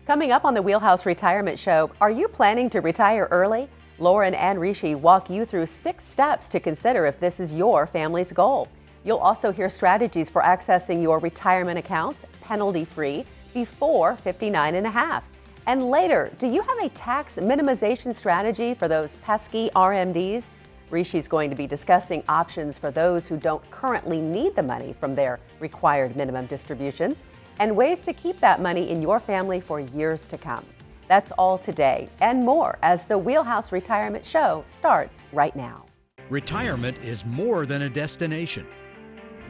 Coming up on the Wheelhouse Retirement Show, are you planning to retire early? Lauren and Rishi walk you through 6 steps to consider if this is your family's goal. You'll also hear strategies for accessing your retirement accounts penalty-free before 59 and a half. And later, do you have a tax minimization strategy for those pesky RMDs? Rishi's going to be discussing options for those who don't currently need the money from their required minimum distributions and ways to keep that money in your family for years to come. That's all today and more as the Wheelhouse Retirement Show starts right now. Retirement is more than a destination.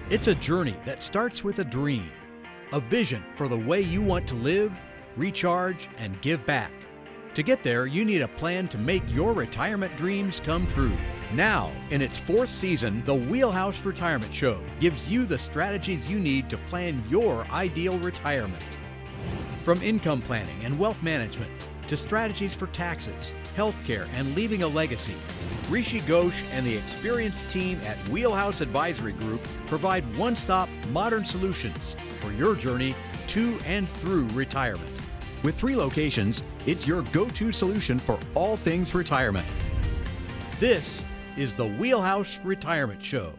It's a journey that starts with a dream, a vision for the way you want to live, recharge, and give back. To get there, you need a plan to make your retirement dreams come true. Now, in its 4th season, the Wheelhouse Retirement Show gives you the strategies you need to plan your ideal retirement. From income planning and wealth management to strategies for taxes, healthcare, and leaving a legacy, Rishi Ghosh and the experienced team at Wheelhouse Advisory Group provide one-stop modern solutions for your journey to and through retirement. With 3 locations, it's your go-to solution for all things retirement. This is the Wheelhouse Retirement Show.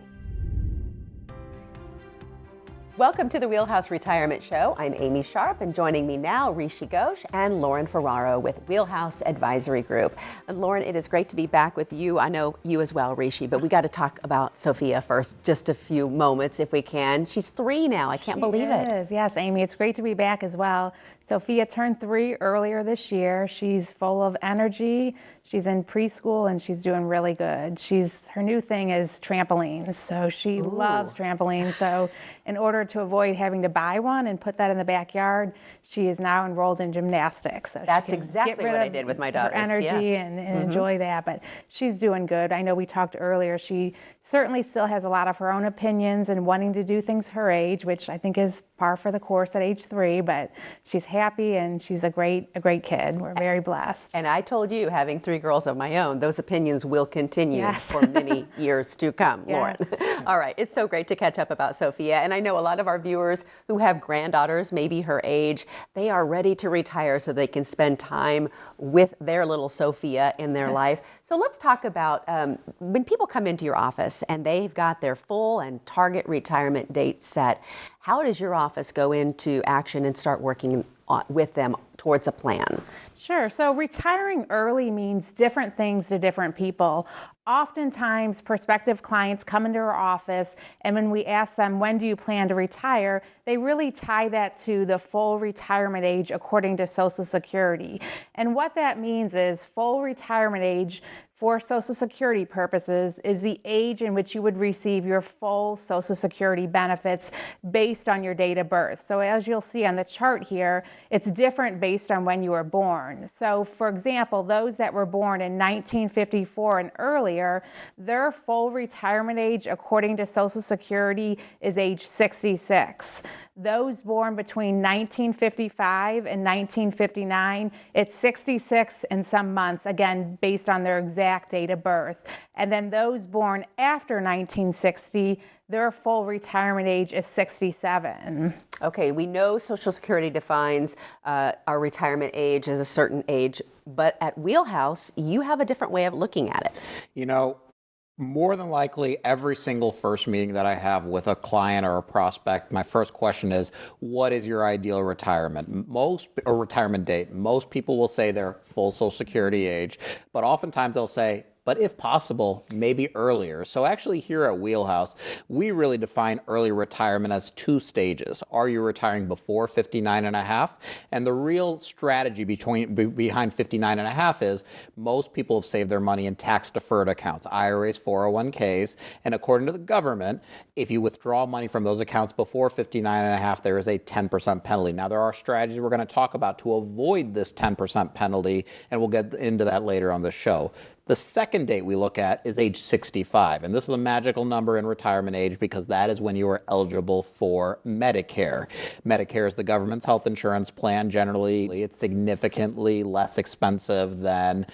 Welcome to the Wheelhouse Retirement Show. I'm Amy Sharp, and joining me now, Rishi Ghosh and Lauren Ferraro with Wheelhouse Advisory Group. And Lauren, it is great to be back with you. I know you as well, Rishi, but we got to talk about Sophia first, just a few moments if we can. She's 3 now. I can't believe it. Yes, Amy, it's great to be back as well. Sophia turned 3 earlier this year. She's full of energy. She's in preschool and she's doing really good. Her new thing is trampolines. So she loves trampolines. So in order to avoid having to buy one and put that in the backyard, she is now enrolled in gymnastics. So that's exactly what I did with my daughters. Her energy and enjoy that, but she's doing good. I know we talked earlier. She certainly still has a lot of her own opinions and wanting to do things her age, which I think is par for the course at age 3, but she's happy and she's a great kid. We're very blessed. And I told you, having 3 girls of my own, those opinions will continue for many years to come, Lauren. All right, it's so great to catch up about Sophia. And I know a lot of our viewers who have granddaughters, maybe her age, they are ready to retire so they can spend time with their little Sophia in their life. So let's talk about when people come into your office and they've got their full and target retirement date set, how does your office go into action and start working with them towards a plan? Sure. So retiring early means different things to different people. Oftentimes, prospective clients come into our office, and when we ask them, when do you plan to retire, they really tie that to the full retirement age according to Social Security. And what that means is full retirement age for Social Security purposes is the age in which you would receive your full Social Security benefits based on your date of birth. So as you'll see on the chart here, it's different based on when you were born. So for example, those that were born in 1954 and earlier, their full retirement age according to Social Security is age 66. Those born between 1955 and 1959, it's 66 and some months, again, based on their exact date of birth. And then those born after 1960, their full retirement age is 67. Okay, we know Social Security defines our retirement age as a certain age, but at Wheelhouse, you have a different way of looking at it. You know, more than likely, every single first meeting that I have with a client or a prospect, my first question is, what is your ideal retirement? Retirement date. Most people will say their full Social Security age, but oftentimes they'll say, but if possible, maybe earlier. So actually here at Wheelhouse, we really define early retirement as 2 stages. Are you retiring before 59 and a half? And the real strategy behind 59 and a half is most people have saved their money in tax deferred accounts, IRAs, 401ks, and according to the government, if you withdraw money from those accounts before 59 and a half, there is a 10% penalty. Now there are strategies we're going to talk about to avoid this 10% penalty, and we'll get into that later on the show. The second date we look at is age 65, and this is a magical number in retirement age because that is when you are eligible for Medicare. Medicare is the government's health insurance plan. Generally, it's significantly less expensive than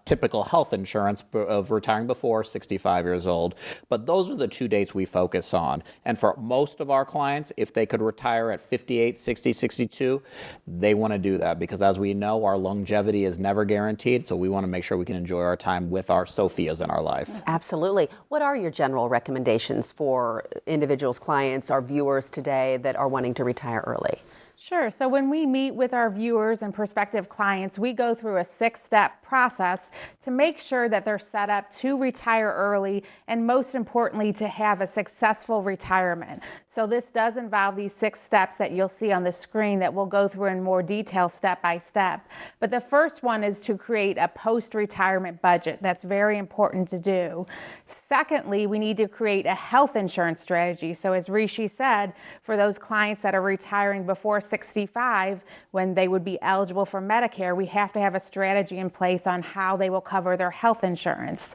typical health insurance of retiring before 65 years old. But those are the two dates we focus on. And for most of our clients, if they could retire at 58, 60, 62, they want to do that because as we know, our longevity is never guaranteed. So we want to make sure we can enjoy our time with our Sophias in our life. Absolutely. What are your general recommendations for individuals, clients, our viewers today that are wanting to retire early? Sure. So when we meet with our viewers and prospective clients, we go through a 6-step process to make sure that they're set up to retire early and most importantly, to have a successful retirement. So this does involve these 6 steps that you'll see on the screen that we'll go through in more detail step by step. But the first one is to create a post-retirement budget. That's very important to do. Secondly, we need to create a health insurance strategy. So as Rishi said, for those clients that are retiring before 65, when they would be eligible for Medicare, we have to have a strategy in place on how they will cover their health insurance.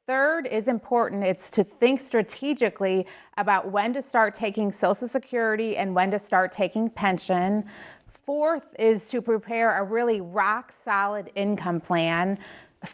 Third is important. It's to think strategically about when to start taking Social Security and when to start taking pension. Fourth is to prepare a really rock solid income plan.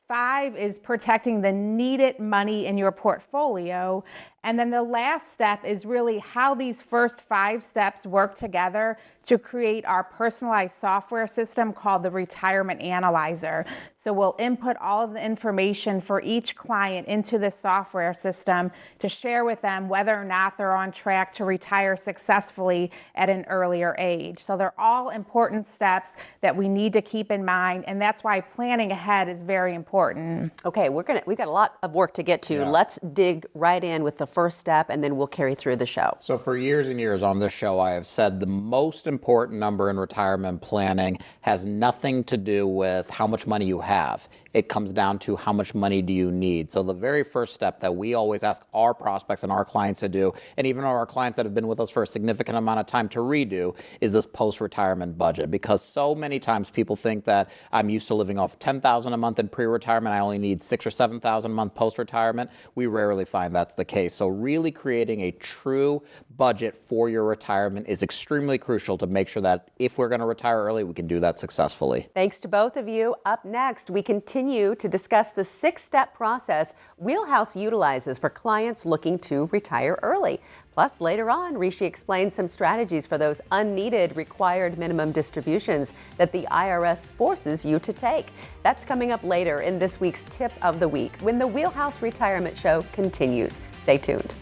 5 is protecting the needed money in your portfolio. And then the last step is really how these first 5 steps work together to create our personalized software system called the Retirement Analyzer. So we'll input all of the information for each client into this software system to share with them whether or not they're on track to retire successfully at an earlier age. So they're all important steps that we need to keep in mind, and that's why planning ahead is very important. Okay, we've got a lot of work to get to. Yeah. Let's dig right in with the first step, and then we'll carry through the show. So for years and years on this show, I have said the most important number in retirement planning has nothing to do with how much money you have. It comes down to how much money do you need. So the very first step that we always ask our prospects and our clients to do, and even our clients that have been with us for a significant amount of time to redo, is this post-retirement budget. Because so many times people think that I'm used to living off $10,000 a month in pre-retirement, I only need $6,000 or $7,000 a month post-retirement. We rarely find that's the case. So really creating a true budget for your retirement is extremely crucial to make sure that if we're going to retire early, we can do that successfully. Thanks to both of you. Up next, we continue to discuss the 6-step process Wheelhouse utilizes for clients looking to retire early. Plus, later on, Rishi explains some strategies for those unneeded required minimum distributions that the IRS forces you to take. That's coming up later in this week's Tip of the Week when the Wheelhouse Retirement Show continues. Stay tuned.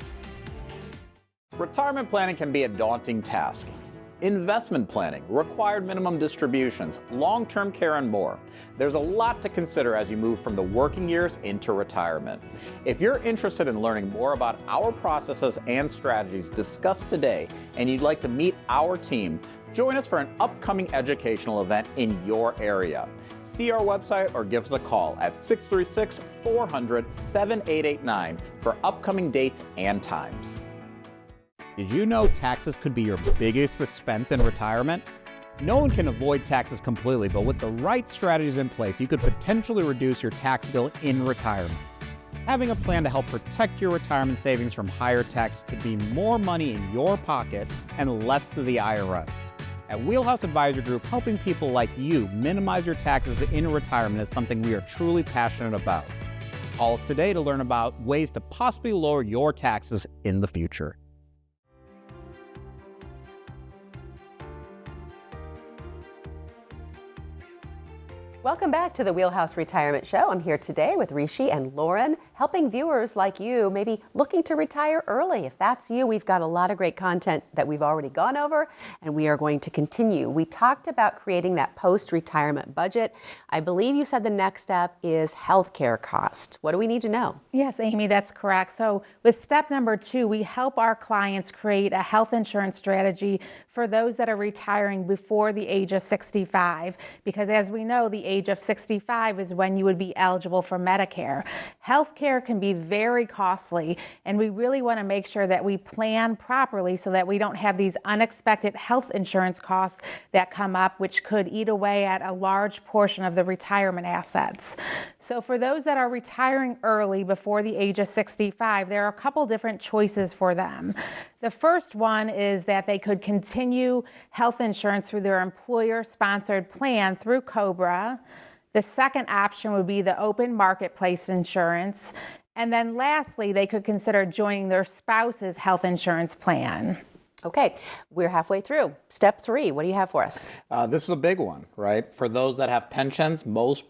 Retirement planning can be a daunting task. Investment planning, required minimum distributions, long-term care, and more. There's a lot to consider as you move from the working years into retirement. If you're interested in learning more about our processes and strategies discussed today, and you'd like to meet our team, join us for an upcoming educational event in your area. See our website or give us a call at 636-400-7889 for upcoming dates and times. Did you know taxes could be your biggest expense in retirement? No one can avoid taxes completely, but with the right strategies in place, you could potentially reduce your tax bill in retirement. Having a plan to help protect your retirement savings from higher taxes could mean more money in your pocket and less to the IRS. At Wheelhouse Advisory Group, helping people like you minimize your taxes in retirement is something we are truly passionate about. Call us today to learn about ways to possibly lower your taxes in the future. Welcome back to the Wheelhouse Retirement Show. I'm here today with Rishi and Lauren, helping viewers like you maybe looking to retire early. If that's you, we've got a lot of great content that we've already gone over, and we are going to continue. We talked about creating that post-retirement budget. I believe you said the next step is healthcare cost. What do we need to know? Yes, Amy, that's correct. So with step number 2, we help our clients create a health insurance strategy for those that are retiring before the age of 65, because as we know, the age of 65 is when you would be eligible for Medicare. Healthcare healthcare can be very costly, and we really want to make sure that we plan properly so that we don't have these unexpected health insurance costs that come up, which could eat away at a large portion of the retirement assets. So for those that are retiring early before the age of 65, there are a couple different choices for them. The first one is that they could continue health insurance through their employer-sponsored plan through COBRA. The second option would be the open marketplace insurance. And then lastly, they could consider joining their spouse's health insurance plan. Okay, we're halfway through. Step 3, what do you have for us? This is a big one, right? For those that have pensions, most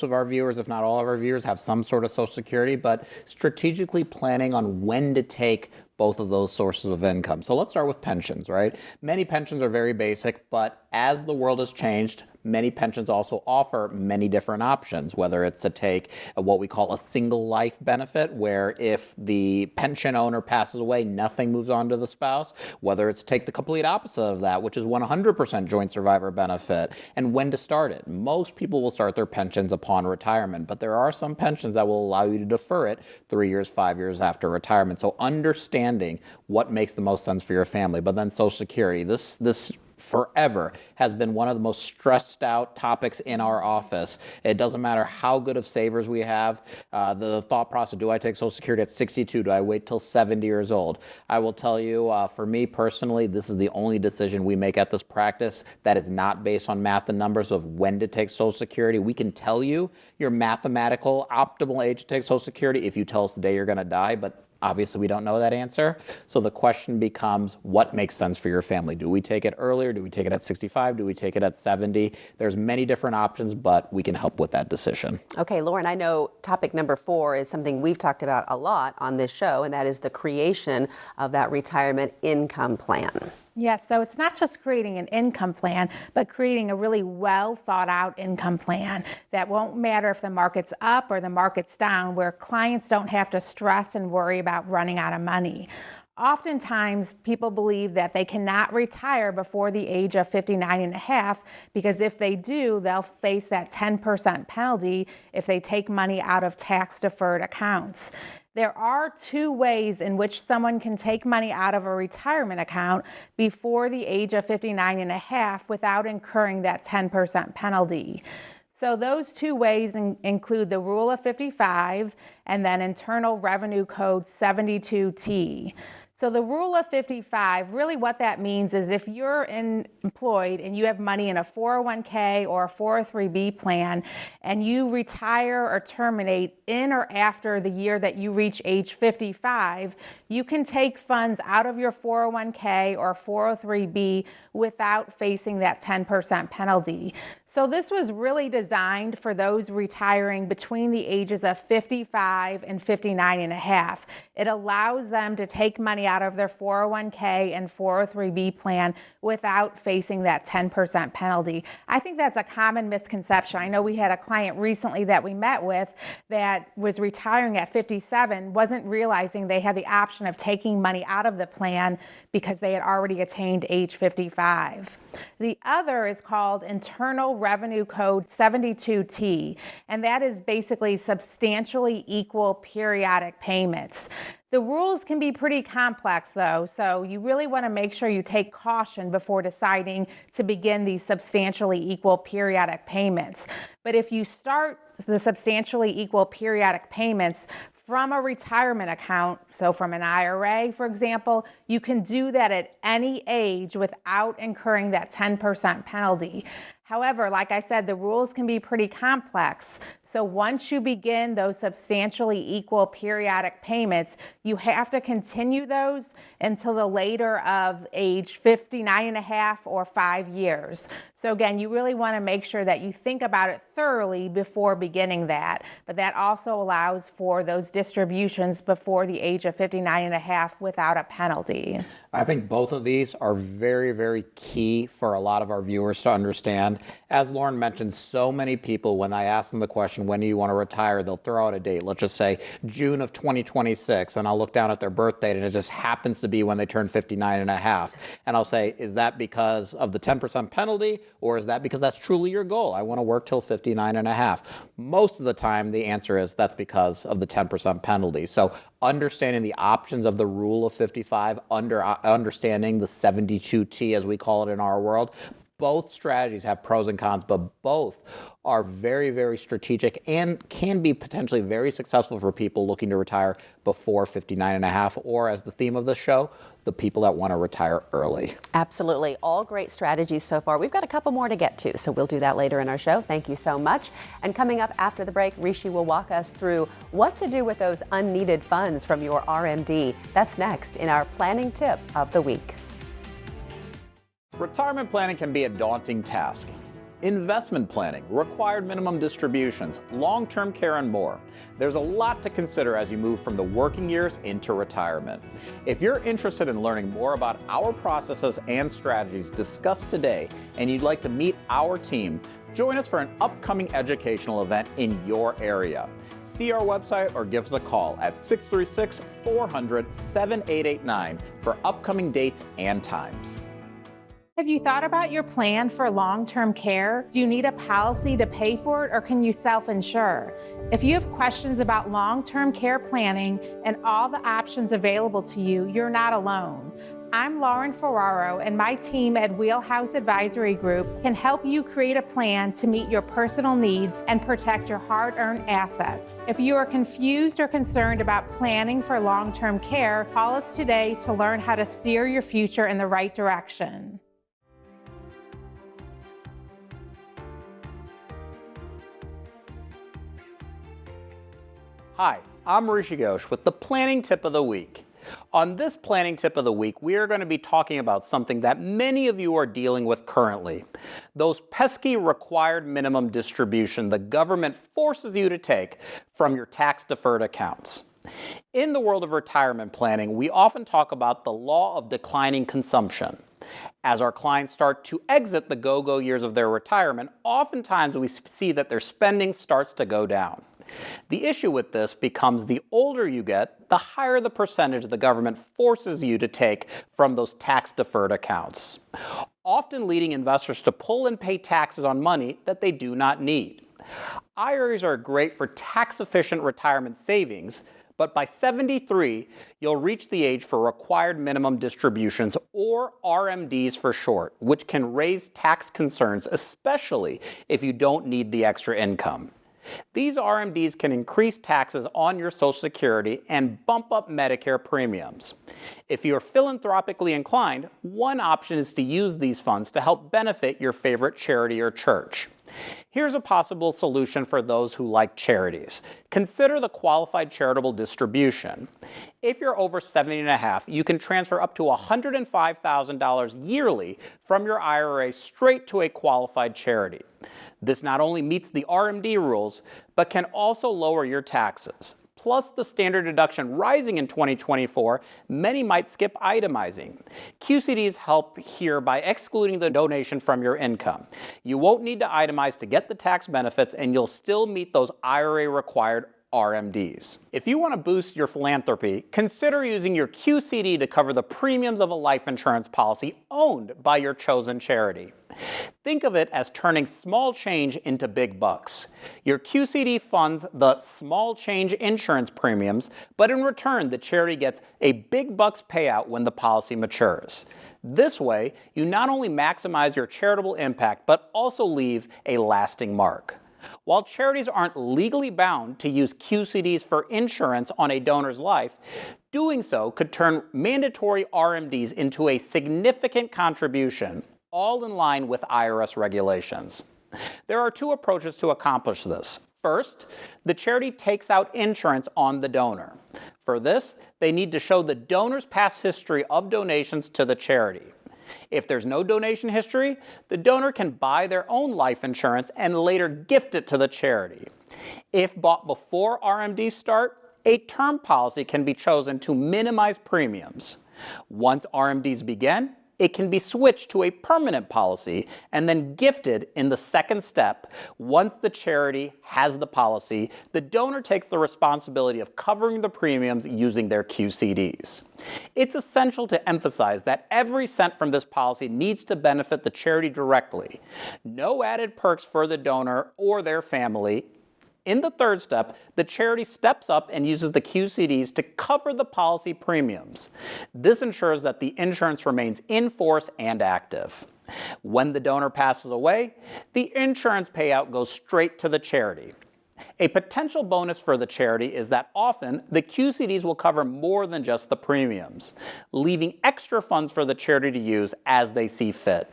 of our viewers, if not all of our viewers, have some sort of Social Security, but strategically planning on when to take both of those sources of income. So let's start with pensions, right? Many pensions are very basic, but as the world has changed, many pensions also offer many different options, whether it's to take what we call a single life benefit, where if the pension owner passes away, nothing moves on to the spouse, whether it's to take the complete opposite of that, which is 100% joint survivor benefit, and when to start it. Most people will start their pensions upon retirement, but there are some pensions that will allow you to defer it 3 years, 5 years after retirement. So understanding what makes the most sense for your family. But then Social Security, this forever has been one of the most stressed out topics in our office. It doesn't matter how good of savers we have. The thought process, do I take Social Security at 62? Do I wait till 70 years old? I will tell you, for me personally, this is the only decision we make at this practice that is not based on math and numbers of when to take Social Security. We can tell you your mathematical optimal age to take Social Security if you tell us the day you're going to die, but obviously, we don't know that answer. So the question becomes, what makes sense for your family? Do we take it earlier? Do we take it at 65? Do we take it at 70? There's many different options, but we can help with that decision. Okay, Lauren, I know topic number 4 is something we've talked about a lot on this show, and that is the creation of that retirement income plan. Yes, so it's not just creating an income plan, but creating a really well thought out income plan that won't matter if the market's up or the market's down, where clients don't have to stress and worry about running out of money. Oftentimes, people believe that they cannot retire before the age of 59 and a half because if they do, they'll face that 10% penalty if they take money out of tax-deferred accounts. There are 2 ways in which someone can take money out of a retirement account before the age of 59 and a half without incurring that 10% penalty. So those 2 ways include the Rule of 55 and then Internal Revenue Code 72T. So the Rule of 55, really what that means is if you're employed and you have money in a 401k or a 403b plan and you retire or terminate in or after the year that you reach age 55, you can take funds out of your 401k or 403b without facing that 10% penalty. So this was really designed for those retiring between the ages of 55 and 59 and a half. It allows them to take money out of their 401k and 403b plan without facing that 10% penalty. I think that's a common misconception. I know we had a client recently that we met with that was retiring at 57, wasn't realizing they had the option of taking money out of the plan because they had already attained age 55. The other is called Internal Revenue Code 72T, and that is basically substantially equal periodic payments. The rules can be pretty complex though, so you really want to make sure you take caution before deciding to begin these substantially equal periodic payments. But if you start the substantially equal periodic payments from a retirement account, so from an IRA, for example, you can do that at any age without incurring that 10% penalty. However, like I said, the rules can be pretty complex. So once you begin those substantially equal periodic payments, you have to continue those until the later of age 59 and a half or 5 years. So again, you really want to make sure that you think about it thoroughly before beginning that. But that also allows for those distributions before the age of 59 and a half without a penalty. I think both of these are very, very key for a lot of our viewers to understand. And as Lauren mentioned, so many people, when I ask them the question, when do you want to retire, they'll throw out a date. Let's just say June of 2026. And I'll look down at their birth date and it just happens to be when they turn 59 and a half. And I'll say, is that because of the 10% penalty, or is that because that's truly your goal? I want to work till 59 and a half. Most of the time, the answer is that's because of the 10% penalty. So understanding the options of the rule of 55, understanding the 72T, as we call it in our world, both strategies have pros and cons, but both are very, very strategic and can be potentially very successful for people looking to retire before 59 and a half, or as the theme of the show, the people that want to retire early. Absolutely. All great strategies so far. We've got a couple more to get to, so we'll do that later in our show. Thank you so much. And coming up after the break, Rishi will walk us through what to do with those unneeded funds from your RMD. That's next in our planning tip of the week. Retirement planning can be a daunting task. Investment planning, required minimum distributions, long-term care, and more. There's a lot to consider as you move from the working years into retirement. If you're interested in learning more about our processes and strategies discussed today, and you'd like to meet our team, join us for an upcoming educational event in your area. See our website or give us a call at 636-400-7889 for upcoming dates and times. Have you thought about your plan for long-term care? Do you need a policy to pay for it, or can you self-insure? If you have questions about long-term care planning and all the options available to you, you're not alone. I'm Lauren Ferraro, and my team at Wheelhouse Advisory Group can help you create a plan to meet your personal needs and protect your hard-earned assets. If you are confused or concerned about planning for long-term care, call us today to learn how to steer your future in the right direction. Hi, I'm Rishi with the Planning Tip of the Week. On this Planning Tip of the Week, we are going to be talking about something that many of you are dealing with currently. Those pesky required minimum distribution the government forces you to take from your tax-deferred accounts. In the world of retirement planning, we often talk about the law of declining consumption. As our clients start to exit the go-go years of their retirement, oftentimes we see that their spending starts to go down. The issue with this becomes the older you get, the higher the percentage the government forces you to take from those tax-deferred accounts, often leading investors to pull and pay taxes on money that they do not need. IRAs are great for tax-efficient retirement savings, but by 73, you'll reach the age for required minimum distributions, or RMDs for short, which can raise tax concerns, especially if you don't need the extra income. These RMDs can increase taxes on your Social Security and bump up Medicare premiums. If you are philanthropically inclined, one option is to use these funds to help benefit your favorite charity or church. Here's a possible solution for those who like charities. Consider the qualified charitable distribution. If you're over 70 and a half, you can transfer up to $105,000 yearly from your IRA straight to a qualified charity. This not only meets the RMD rules, but can also lower your taxes. Plus the standard deduction rising in 2024, many might skip itemizing. QCDs help here by excluding the donation from your income. You won't need to itemize to get the tax benefits, and you'll still meet those IRA required RMDs. If you want to boost your philanthropy, consider using your QCD to cover the premiums of a life insurance policy owned by your chosen charity. Think of it as turning small change into big bucks. Your QCD funds the small change insurance premiums, but in return, the charity gets a big bucks payout when the policy matures. This way, you not only maximize your charitable impact, but also leave a lasting mark. While charities aren't legally bound to use QCDs for insurance on a donor's life, doing so could turn mandatory RMDs into a significant contribution, all in line with IRS regulations. There are two approaches to accomplish this. First, the charity takes out insurance on the donor. For this, they need to show the donor's past history of donations to the charity. If there's no donation history, the donor can buy their own life insurance and later gift it to the charity. If bought before RMDs start, a term policy can be chosen to minimize premiums. Once RMDs begin, it can be switched to a permanent policy and then gifted in the second step. Once the charity has the policy, the donor takes the responsibility of covering the premiums using their QCDs. It's essential to emphasize that every cent from this policy needs to benefit the charity directly. No added perks for the donor or their family. In the third step, the charity steps up and uses the QCDs to cover the policy premiums. This ensures that the insurance remains in force and active. When the donor passes away, the insurance payout goes straight to the charity. A potential bonus for the charity is that often the QCDs will cover more than just the premiums, leaving extra funds for the charity to use as they see fit.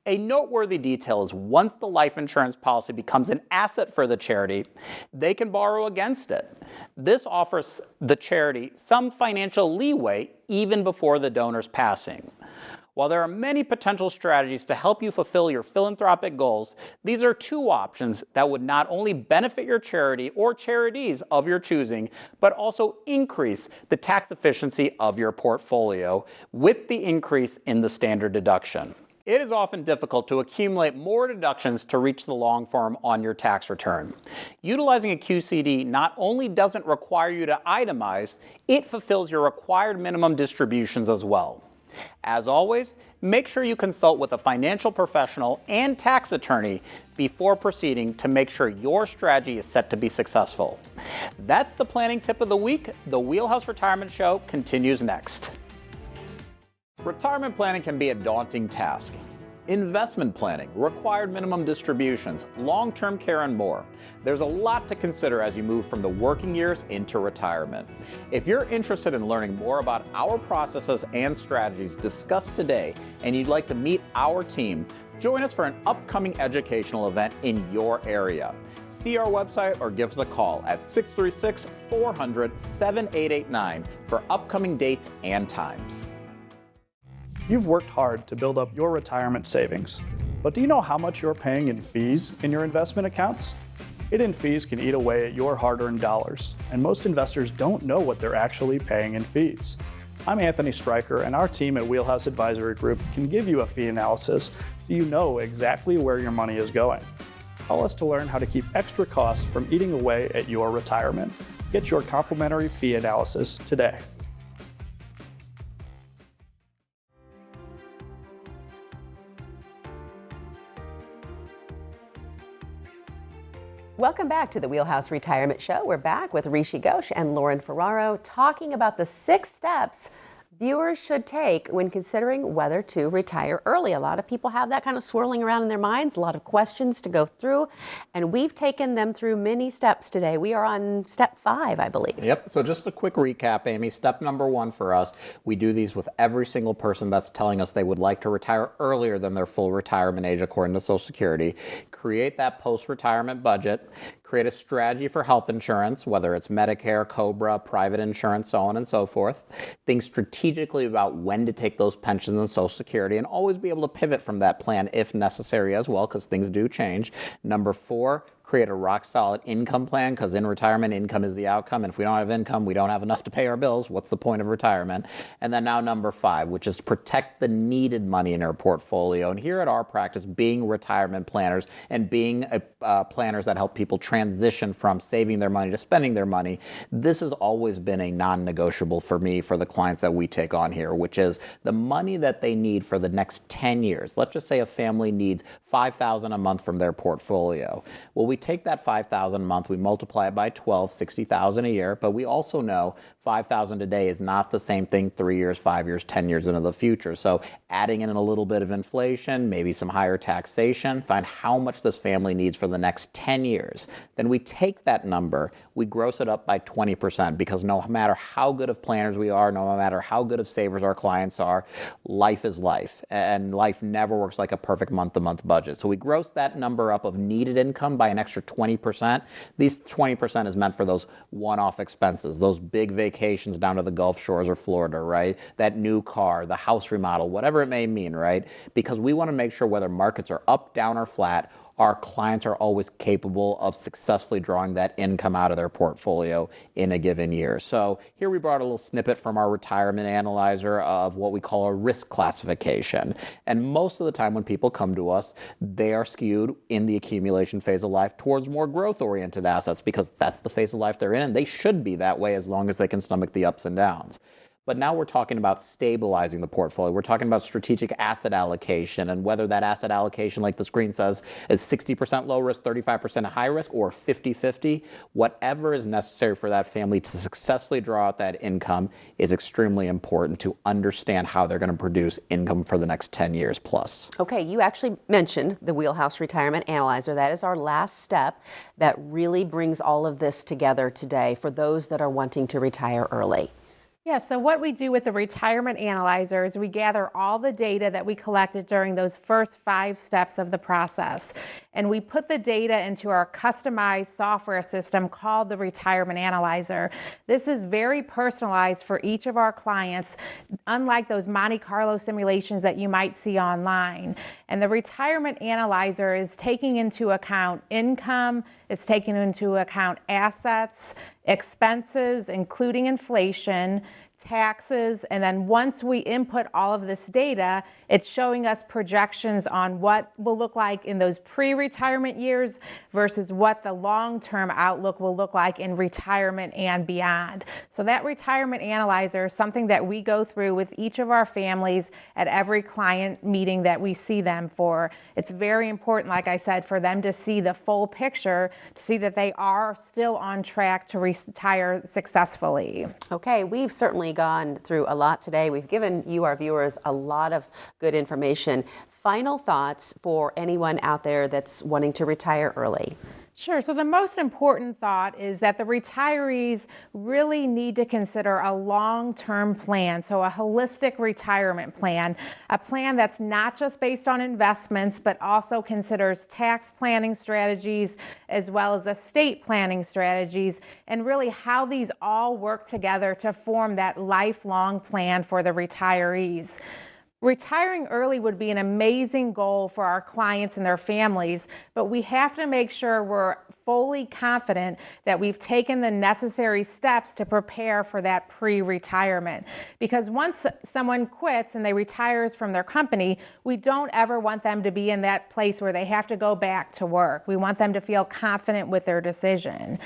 A noteworthy detail is once the life insurance policy becomes an asset for the charity, they can borrow against it. This offers the charity some financial leeway even before the donor's passing. While there are many potential strategies to help you fulfill your philanthropic goals, these are two options that would not only benefit your charity or charities of your choosing, but also increase the tax efficiency of your portfolio with the increase in the standard deduction. It is often difficult to accumulate more deductions to reach the long form on your tax return. Utilizing a QCD not only doesn't require you to itemize, it fulfills your required minimum distributions as well. As always, make sure you consult with a financial professional and tax attorney before proceeding to make sure your strategy is set to be successful. That's the planning tip of the week. The Wheelhouse Retirement Show continues next. Retirement planning can be a daunting task. Investment planning, required minimum distributions, long-term care, and more. There's a lot to consider as you move from the working years into retirement. If you're interested in learning more about our processes and strategies discussed today, and you'd like to meet our team, join us for an upcoming educational event in your area. See our website or give us a call at 636-400-7889 for upcoming dates and times. You've worked hard to build up your retirement savings, but do you know how much you're paying in fees in your investment accounts? Hidden fees can eat away at your hard-earned dollars, and most investors don't know what they're actually paying in fees. I'm Anthony Stryker, and our team at Wheelhouse Advisory Group can give you a fee analysis so you know exactly where your money is going. Call us to learn how to keep extra costs from eating away at your retirement. Get your complimentary fee analysis today. Welcome back to the Wheelhouse Retirement Show. We're back with Rishi Ghosh and Lauren Ferraro talking about the 6 steps viewers should take when considering whether to retire early. A lot of people have that kind of swirling around in their minds, a lot of questions to go through, and we've taken them through many steps today. We are on step 5, I believe. Yep, so just a quick recap, Amy. Step number 1 for us, we do these with every single person that's telling us they would like to retire earlier than their full retirement age according to Social Security. Create that post-retirement budget. Create a strategy for health insurance, whether it's Medicare, COBRA, private insurance, so on and so forth. Think strategically about when to take those pensions and Social Security, and always be able to pivot from that plan if necessary as well, because things do change. Number 4, create a rock solid income plan, because in retirement, income is the outcome. And if we don't have income, we don't have enough to pay our bills. What's the point of retirement? And then now number 5, which is protect the needed money in our portfolio. And here at our practice, being retirement planners and being planners that help people transition from saving their money to spending their money, this has always been a non-negotiable for me, for the clients that we take on here, which is the money that they need for the next 10 years. Let's just say a family needs $5,000 a month from their portfolio. Well, we take that $5,000 a month, we multiply it by 12, $60,000 a year, but we also know $5,000 today is not the same thing 3 years, 5 years, 10 years into the future. So adding in a little bit of inflation, maybe some higher taxation, find how much this family needs for the next 10 years. Then we take that number, we gross it up by 20%, because no matter how good of planners we are, no matter how good of savers our clients are, life is life, and life never works like a perfect month-to-month budget. So we gross that number up of needed income by an extra 20%. These 20% is meant for those one-off expenses, those big vacations down to the Gulf Shores or Florida, right? That new car, the house remodel, whatever it may mean, right? Because we want to make sure whether markets are up, down, or flat, our clients are always capable of successfully drawing that income out of their portfolio in a given year. So here we brought a little snippet from our retirement analyzer of what we call a risk classification. And most of the time when people come to us, they are skewed in the accumulation phase of life towards more growth-oriented assets because that's the phase of life they're in, and they should be that way as long as they can stomach the ups and downs. But now we're talking about stabilizing the portfolio. We're talking about strategic asset allocation and whether that asset allocation, like the screen says, is 60% low risk, 35% high risk, or 50-50. Whatever is necessary for that family to successfully draw out that income is extremely important to understand how they're going to produce income for the next 10 years plus. Okay, you actually mentioned the Wheelhouse Retirement Analyzer. That is our last step that really brings all of this together today for those that are wanting to retire early. Yeah, so what we do with the retirement analyzer is we gather all the data that we collected during those first 5 steps of the process. And we put the data into our customized software system called the Retirement Analyzer. This is very personalized for each of our clients, unlike those Monte Carlo simulations that you might see online. And the Retirement Analyzer is taking into account income, it's taking into account assets, expenses, including inflation, taxes, and then once we input all of this data, it's showing us projections on what will look like in those pre-retirement years versus what the long-term outlook will look like in retirement and beyond. So that retirement analyzer is something that we go through with each of our families at every client meeting that we see them for. It's very important, like I said, for them to see the full picture, to see that they are still on track to retire successfully. Okay, we've certainly gone through a lot today. We've given you, our viewers, a lot of good information. Final thoughts for anyone out there that's wanting to retire early? Sure. So the most important thought is that the retirees really need to consider a long-term plan, so a holistic retirement plan, a plan that's not just based on investments, but also considers tax planning strategies as well as estate planning strategies, and really how these all work together to form that lifelong plan for the retirees. Retiring early would be an amazing goal for our clients and their families, but we have to make sure we're fully confident that we've taken the necessary steps to prepare for that pre-retirement. Because once someone quits and they retires from their company, we don't ever want them to be in that place where they have to go back to work. We want them to feel confident with their decision.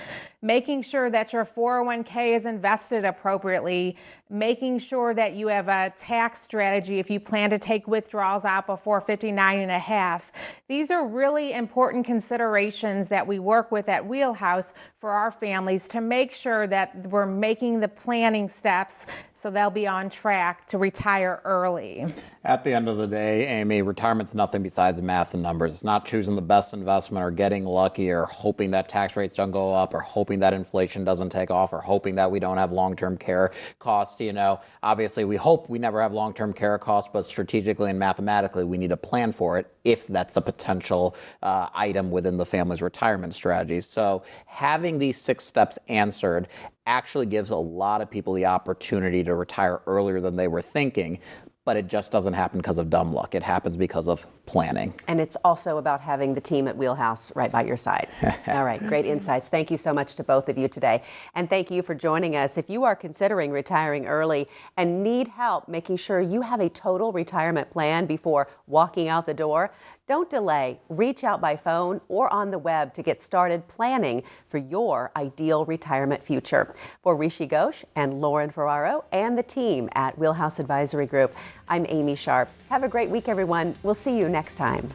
Making sure that your 401k is invested appropriately, making sure that you have a tax strategy if you plan to take withdrawals out before 59 and a half. These are really important considerations that we work with at Wheelhouse for our families to make sure that we're making the planning steps so they'll be on track to retire early. At the end of the day, Amy, retirement's nothing besides math and numbers. It's not choosing the best investment or getting lucky or hoping that tax rates don't go up or hoping that inflation doesn't take off or hoping that we don't have long-term care costs. You know, obviously we hope we never have long-term care costs, but strategically and mathematically we need a plan for it if that's a potential item within the family's retirement strategy. So having these 6 steps answered actually gives a lot of people the opportunity to retire earlier than they were thinking. But it just doesn't happen because of dumb luck. It happens because of planning. And it's also about having the team at Wheelhouse right by your side. All right, great insights. Thank you so much to both of you today. And thank you for joining us. If you are considering retiring early and need help making sure you have a total retirement plan before walking out the door, don't delay. Reach out by phone or on the web to get started planning for your ideal retirement future. For Rishi Ghosh and Lauren Ferraro and the team at Wheelhouse Advisory Group, I'm Amy Sharp. Have a great week, everyone. We'll see you next time.